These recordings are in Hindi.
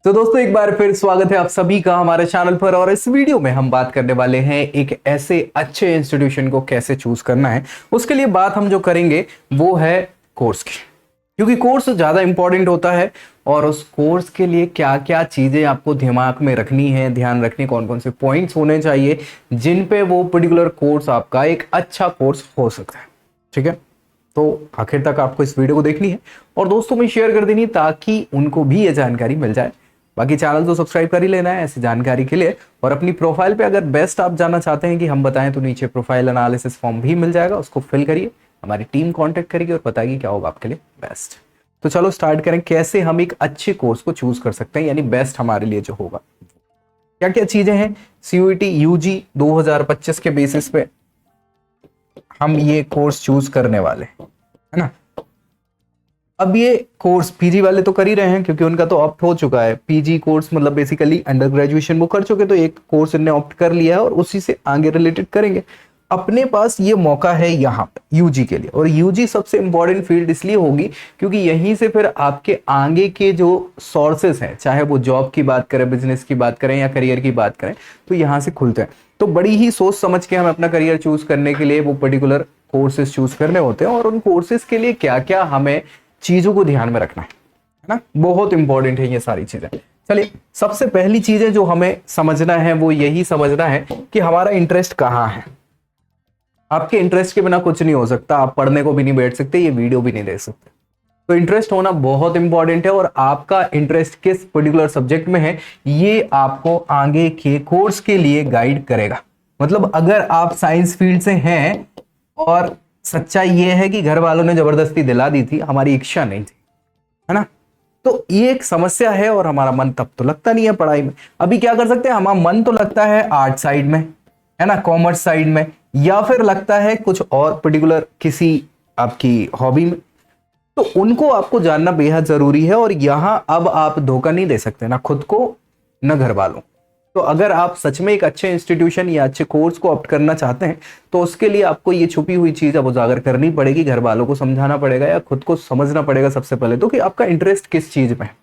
तो दोस्तों एक बार फिर स्वागत है आप सभी का हमारे चैनल पर। और इस वीडियो में हम बात करने वाले हैं एक ऐसे अच्छे इंस्टीट्यूशन को कैसे चूज करना है। उसके लिए बात हम जो करेंगे वो है कोर्स की, क्योंकि कोर्स ज्यादा इंपॉर्टेंट होता है और उस कोर्स के लिए क्या क्या चीजें आपको दिमाग में रखनी है, ध्यान रखने कौन कौन से पॉइंट्स होने चाहिए जिन पे वो पर्टिकुलर कोर्स आपका एक अच्छा कोर्स हो सकता है। ठीक है, तो आखिर तक आपको इस वीडियो को देखनी है और दोस्तों में शेयर कर देनी ताकि उनको भी ये जानकारी मिल जाए। बाकी चैनल तो सब्सक्राइब कर ही लेना है ऐसी जानकारी के लिए। और अपनी प्रोफाइल पे अगर बेस्ट आप जानना चाहते हैं कि हम बताएं तो नीचे प्रोफाइल एनालिसिस फॉर्म भी मिल जाएगा, उसको फिल करिए, हमारी टीम कांटेक्ट करेगी और बताएगी क्या होगा आपके लिए बेस्ट। तो चलो स्टार्ट करें, कैसे हम एक अच्छे कोर्स को चूज कर सकते हैं, यानी बेस्ट हमारे लिए जो होगा। क्या क्या चीजें हैं, सीयूईटी यूजी 2025 के बेसिस पे हम ये कोर्स चूज करने वाले हैं, है ना। अब ये कोर्स पीजी वाले तो कर ही रहे हैं क्योंकि उनका तो ऑप्ट हो चुका है। पीजी कोर्स मतलब बेसिकली अंडर ग्रेजुएशन वो कर चुके, तो एक कोर्स इन्होंने ऑप्ट कर लिया है और उसी से आगे रिलेटेड करेंगे। अपने पास ये मौका है यहाँ पे यूजी के लिए, और यूजी सबसे इंपॉर्टेंट फील्ड इसलिए होगी क्योंकि यहीं से फिर आपके आगे के जो सोर्सेस हैं, चाहे वो जॉब की बात करें, बिजनेस की बात करें या करियर की बात करें, तो यहाँ से खुलते हैं। तो बड़ी ही सोच समझ के हम अपना करियर चूज करने के लिए वो पर्टिकुलर कोर्सेज चूज करने होते हैं, और उन कोर्सेज के लिए क्या क्या हमें चीजों को ध्यान में रखना है ना, बहुत इंपॉर्टेंट है ये सारी चीजें। चलिए, सबसे पहली चीजें जो हमें समझना है वो यही समझना है कि हमारा इंटरेस्ट कहाँ है। आपके इंटरेस्ट के बिना कुछ नहीं हो सकता, आप पढ़ने को भी नहीं बैठ सकते, ये वीडियो भी नहीं देख सकते। तो इंटरेस्ट होना बहुत इंपॉर्टेंट है, और आपका इंटरेस्ट किस पर्टिकुलर सब्जेक्ट में है ये आपको आगे के कोर्स के लिए गाइड करेगा। मतलब अगर आप साइंस फील्ड से हैं और सच्चाई ये है कि घर वालों ने जबरदस्ती दिला दी थी, हमारी इच्छा नहीं थी, है ना, तो ये एक समस्या है और हमारा मन तब तो लगता नहीं है पढ़ाई में। अभी क्या कर सकते हैं, हमारा मन तो लगता है आर्ट साइड में, है ना, कॉमर्स साइड में, या फिर लगता है कुछ और पर्टिकुलर किसी आपकी हॉबी में। तो उनको आपको जानना बेहद जरूरी है, और यहां अब आप धोखा नहीं दे सकते, ना खुद को न घर वालों। तो अगर आप सच में एक अच्छे इंस्टीट्यूशन या अच्छे कोर्स को ऑप्ट करना चाहते हैं तो उसके लिए आपको ये छुपी हुई चीज अब उजागर करनी पड़ेगी, घर वालों को समझाना पड़ेगा या खुद को समझना पड़ेगा सबसे पहले तो कि आपका इंटरेस्ट किस चीज में है।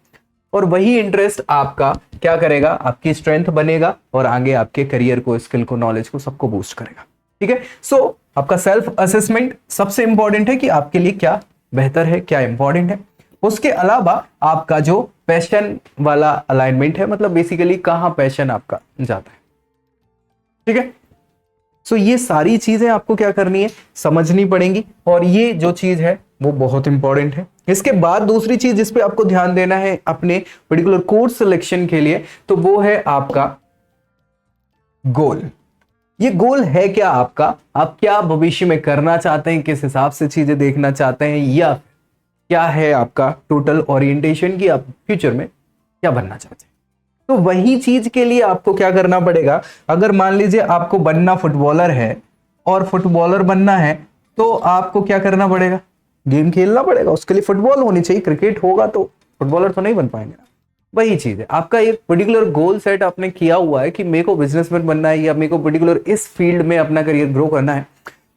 और वही इंटरेस्ट आपका क्या करेगा, आपकी स्ट्रेंथ बनेगा और आगे आपके करियर को, स्किल को, नॉलेज को, सबको बूस्ट करेगा। ठीक है, सो आपका सेल्फ असेसमेंट सबसे इंपॉर्टेंट है कि आपके लिए क्या बेहतर है, क्या इंपॉर्टेंट है। उसके अलावा आपका जो पैशन वाला अलाइनमेंट है, मतलब बेसिकली कहां पैशन आपका जाता है। ठीक है, सो ये सारी चीजें आपको क्या करनी है, समझनी पड़ेंगी, और ये जो चीज है वो बहुत इंपॉर्टेंट है। इसके बाद दूसरी चीज जिस पे आपको ध्यान देना है अपने पर्टिकुलर कोर्स सिलेक्शन के लिए, तो वो है आपका गोल। ये गोल है क्या आपका, आप क्या भविष्य में करना चाहते हैं, किस हिसाब से चीजें देखना चाहते हैं, या क्या है आपका टोटल ओरिएंटेशन की आप फ्यूचर में क्या बनना चाहते हैं। तो वही चीज के लिए आपको क्या करना पड़ेगा, अगर मान लीजिए आपको बनना फुटबॉलर है और फुटबॉलर बनना है तो आपको क्या करना पड़ेगा, गेम खेलना पड़ेगा, उसके लिए फुटबॉल होनी चाहिए। क्रिकेट होगा तो फुटबॉलर तो नहीं बन पाएंगे ना। वही चीज है, आपका एक पर्टिकुलर गोल सेट आपने किया हुआ है कि मेरे को बिजनेसमैन बनना है या मेरे को पर्टिकुलर इस फील्ड में अपना करियर ग्रो करना है,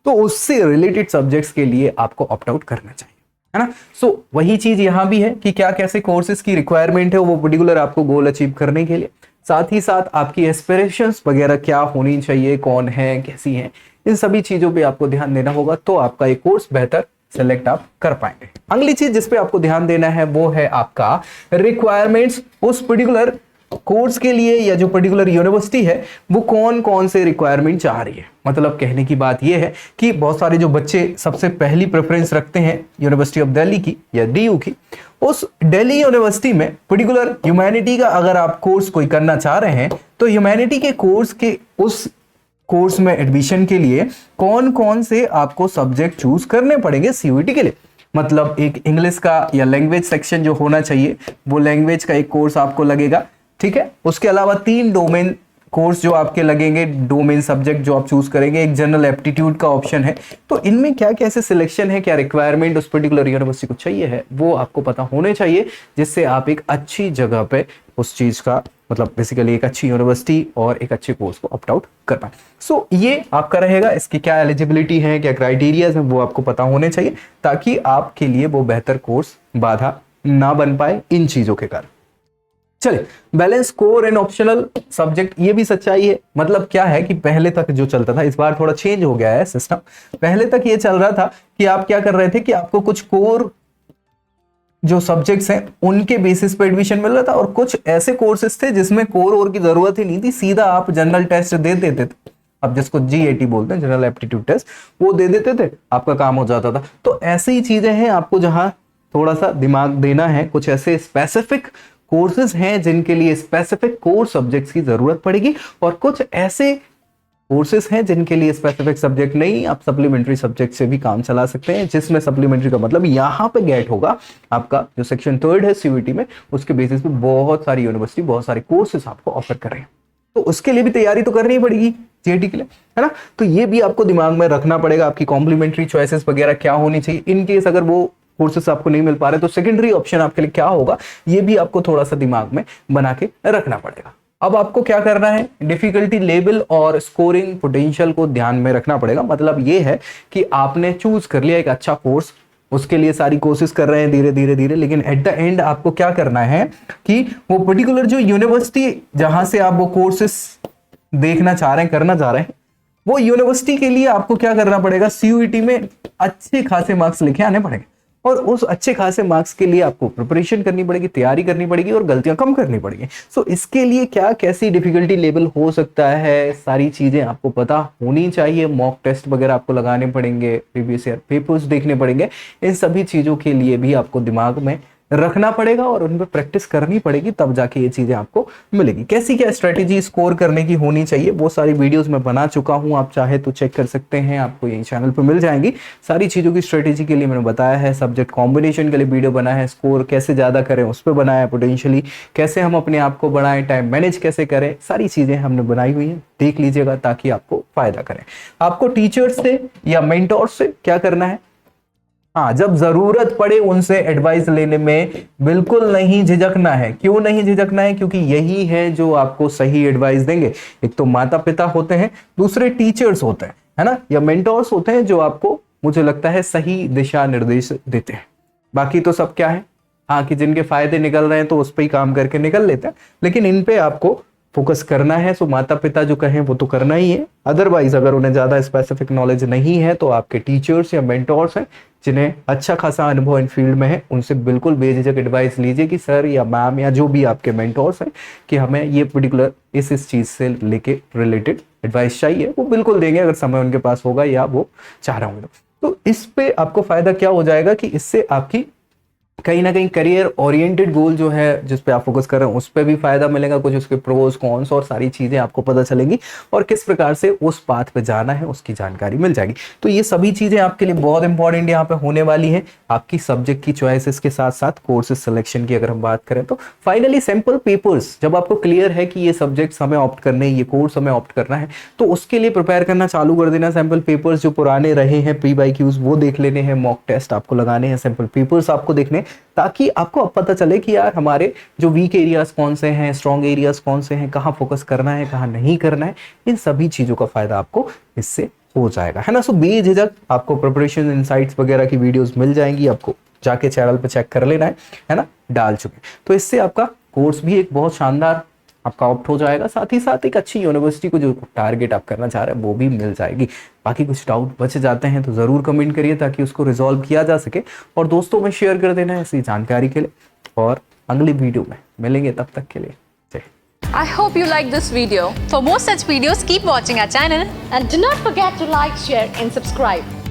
तो उससे रिलेटेड सब्जेक्ट्स के लिए आपको ऑप्ट आउट करना चाहिए, है ना। सो वही चीज यहां भी है कि क्या कैसे कोर्सेज की रिक्वायरमेंट है वो पर्टिकुलर आपको गोल अचीव करने के लिए। साथ ही साथ आपकी एस्पिरेशंस वगैरह क्या होनी चाहिए, कौन है, कैसी है, इन सभी चीजों पे आपको ध्यान देना होगा, तो आपका एक कोर्स बेहतर सेलेक्ट आप कर पाएंगे। अगली चीज जिसपे आपको ध्यान देना है वो है आपका रिक्वायरमेंट्स। उस पर्टिकुलर कोर्स के लिए या जो पर्टिकुलर यूनिवर्सिटी है वो कौन कौन से रिक्वायरमेंट चाह रही है। मतलब कहने की बात यह है कि बहुत सारे जो बच्चे सबसे पहली प्रेफरेंस रखते हैं यूनिवर्सिटी ऑफ दिल्ली की या डीयू की, उस दिल्ली यूनिवर्सिटी में पर्टिकुलर ह्यूमैनिटी का अगर आप कोर्स कोई करना चाह रहे हैं तो ह्यूमैनिटी के कोर्स के उस कोर्स में एडमिशन के लिए कौन कौन से आपको सब्जेक्ट चूज करने पड़ेंगे सीयूईटी के लिए। मतलब एक इंग्लिश का या लैंग्वेज सेक्शन जो होना चाहिए वो लैंग्वेज का एक कोर्स आपको लगेगा। ठीक है, उसके अलावा 3 डोमेन कोर्स जो आपके लगेंगे, डोमेन सब्जेक्ट जो आप चूज करेंगे, एक जनरल एप्टीट्यूड का ऑप्शन है। तो इनमें क्या कैसे सिलेक्शन है, क्या रिक्वायरमेंट उस पर्टिकुलर यूनिवर्सिटी को चाहिए है, वो आपको पता होने चाहिए, जिससे आप एक अच्छी जगह पे उस चीज का मतलब बेसिकली एक अच्छी यूनिवर्सिटी और एक अच्छे कोर्स को ऑप्ट आउट कर पाए। सो ये आपका रहेगा, इसकी क्या एलिजिबिलिटी है, क्या क्राइटेरियाज है, वो आपको पता होने चाहिए ताकि आपके लिए वो बेहतर कोर्स बाधा ना बन पाए इन चीजों के कारण। चलिए, balance core and optional subject, ये भी सच्चाई है। मतलब क्या है कि पहले तक जो चलता था, इस बार थोड़ा चेंज हो गया है सिस्टम। पहले तक ये चल रहा था कि आप क्या कर रहे थे कि आपको कुछ कोर जो सब्जेक्ट्स हैं उनके बेसिस पे एडमिशन मिल रहा था, और कुछ ऐसे कोर्सेज थे जिसमें कोर और की जरूरत ही नहीं थी, सीधा आप जनरल टेस्ट दे देते थे, अब जिसको GAT बोलते हैं, जनरल एप्टीट्यूड टेस्ट, वो दे देते थे, आपका काम हो जाता था। तो ऐसी ही चीजें हैं, आपको जहां थोड़ा सा दिमाग देना है, कुछ ऐसे स्पेसिफिक कोर्सेज हैं जिनके लिए स्पेसिफिक कोर सब्जेक्ट्स की जरूरत पड़ेगी, और कुछ ऐसे कोर्सेज हैं जिनके लिए स्पेसिफिक सब्जेक्ट नहीं, आप सप्लीमेंट्री सब्जेक्ट से भी काम चला सकते हैं, जिसमें सप्लीमेंट्री का मतलब यहाँ पे गेट होगा आपका जो सेक्शन 3 है CUET में, उसके बेसिस पे बहुत सारी यूनिवर्सिटी बहुत सारे कोर्सेज आपको ऑफर कर रहे हैं। तो उसके लिए भी तैयारी तो करनी ही पड़ेगी GAT के लिए, है ना। तो ये भी आपको दिमाग में रखना पड़ेगा, आपकी कॉम्प्लीमेंट्री चॉइसेस वगैरह क्या होनी चाहिए, इन केस अगर वो कोर्सेस आपको नहीं मिल पा रहे तो सेकेंडरी ऑप्शन आपके लिए क्या होगा, ये भी आपको थोड़ा सा दिमाग में बना के रखना पड़ेगा। अब आपको क्या करना है, डिफिकल्टी लेवल और स्कोरिंग पोटेंशियल को ध्यान में रखना पड़ेगा। मतलब ये है कि आपने चूज कर लिया एक अच्छा कोर्स, उसके लिए सारी कोशिश कर रहे हैं धीरे धीरे धीरे, लेकिन एट द एंड आपको क्या करना है कि वो पर्टिकुलर जो यूनिवर्सिटी जहां से आप वो कोर्सेस देखना चाह रहे हैं, करना चाह रहे हैं, वो यूनिवर्सिटी के लिए आपको क्या करना पड़ेगा, CUET में अच्छे खासे मार्क्स लेके आने पड़ेंगे, और उस अच्छे खासे मार्क्स के लिए आपको प्रिपरेशन करनी पड़ेगी, तैयारी करनी पड़ेगी, और गलतियां कम करनी पड़ेगी। सो इसके लिए क्या कैसी डिफिकल्टी लेवल हो सकता है, सारी चीजें आपको पता होनी चाहिए। मॉक टेस्ट वगैरह आपको लगाने पड़ेंगे, प्रीवियस ईयर पेपर्स देखने पड़ेंगे, इन सभी चीजों के लिए भी आपको दिमाग में रखना पड़ेगा और उन पर प्रैक्टिस करनी पड़ेगी, तब जाके ये चीजें आपको मिलेगी। कैसी क्या स्ट्रेटेजी स्कोर करने की होनी चाहिए, वो सारी वीडियोस मैं बना चुका हूं, आप चाहे तो चेक कर सकते हैं, आपको यही चैनल पर मिल जाएंगी। सारी चीजों की स्ट्रेटेजी के लिए मैंने बताया है, सब्जेक्ट कॉम्बिनेशन के लिए वीडियो बना है, स्कोर कैसे ज्यादा करें उस पर बनाया है, पोटेंशियली कैसे हम अपने आप को बढ़ाएं, टाइम मैनेज कैसे करें, सारी चीजें हमने बनाई हुई है, देख लीजिएगा ताकि आपको फायदा करें। आपको टीचर्स से या मेंटोर से क्या करना है, हाँ, जब जरूरत पड़े उनसे एडवाइस लेने में बिल्कुल नहीं झिझकना है। क्यों नहीं झिझकना है, क्योंकि यही है जो आपको सही एडवाइस देंगे। एक तो माता पिता होते हैं, दूसरे टीचर्स होते हैं, है ना, या मेंटोर्स होते हैं जो आपको, मुझे लगता है, सही दिशा निर्देश देते हैं। बाकी तो सब क्या है, हाँ, कि जिनके फायदे निकल रहे हैं तो उस पर ही काम करके निकल लेते हैं, लेकिन इन पे आपको फोकस करना है। सो माता पिता जो कहें वो तो करना ही है, अदरवाइज अगर उन्हें ज्यादा स्पेसिफिक नॉलेज नहीं है तो आपके टीचर्स या मेंटोर्स हैं जिन्हें अच्छा खासा अनुभव इन फील्ड में है, उनसे बिल्कुल बेझिझक एडवाइस लीजिए कि सर या मैम या जो भी आपके मेंटोर्स हैं कि हमें ये पर्टिकुलर इस चीज से लेके रिलेटेड एडवाइस चाहिए, वो बिल्कुल देंगे अगर समय उनके पास होगा या वो चाह रहे होंगे। तो इस पे आपको फायदा क्या हो जाएगा कि इससे आपकी कहीं ना कहीं करियर ओरिएंटेड गोल जो है जिस पे आप फोकस कर रहे हैं उस पे भी फायदा मिलेगा, कुछ उसके प्रोज कॉन्स और सारी चीजें आपको पता चलेंगी, और किस प्रकार से उस पाथ पे जाना है उसकी जानकारी मिल जाएगी। तो ये सभी चीजें आपके लिए बहुत इंपॉर्टेंट यहाँ पे होने वाली है, आपकी सब्जेक्ट की चॉइसेस के साथ साथ कोर्सेज सिलेक्शन की अगर हम बात करें तो। फाइनली सैंपल पेपर्स, जब आपको क्लियर है कि ये सब्जेक्ट हमें ऑप्ट करने, ये कोर्स हमें ऑप्ट करना है, तो उसके लिए प्रिपेयर करना चालू कर देना। सैंपल पेपर्स जो पुराने रहे हैं PYQs वो देख लेने हैं, मॉक टेस्ट आपको लगाने हैं, सैंपल पेपर्स आपको देखने, ताकि आपको अब पता चले कि यार हमारे जो वीक एरियाज कौन से हैं, स्ट्रॉन्ग एरियाज कौन से हैं, कहाँ फोकस करना है, कहाँ नहीं करना है। इन सभी चीजों का फायदा आपको इससे हो जाएगा, है ना। सो बेझिझक आपको प्रिपरेशन इनसाइट्स वगैरह की वीडियोस मिल जाएंगी, आपको जाके चैनल पे चेक कर लेना है ना, डाल चुके। तो इससे आपका कोर्स भी एक बहुत शानदार आपका ऑप्ट हो जाएगा, साथ ही साथ एक अच्छी यूनिवर्सिटी को जो टारगेट आप करना चाह रहे हैं वो भी मिल जाएगी। बाकी कुछ डाउट बच जाते हैं तो ज़रूर कमेंट करिए ताकि उसको रिजॉल्व किया जा सके, और दोस्तों में शेयर कर देना है ऐसी जानकारी के लिए। और अगली वीडियो में मिलेंगे, तब तक के लिए जय। I hope you like this video. For more such videos, keep watching our channel. And do not forget to like, share and subscribe.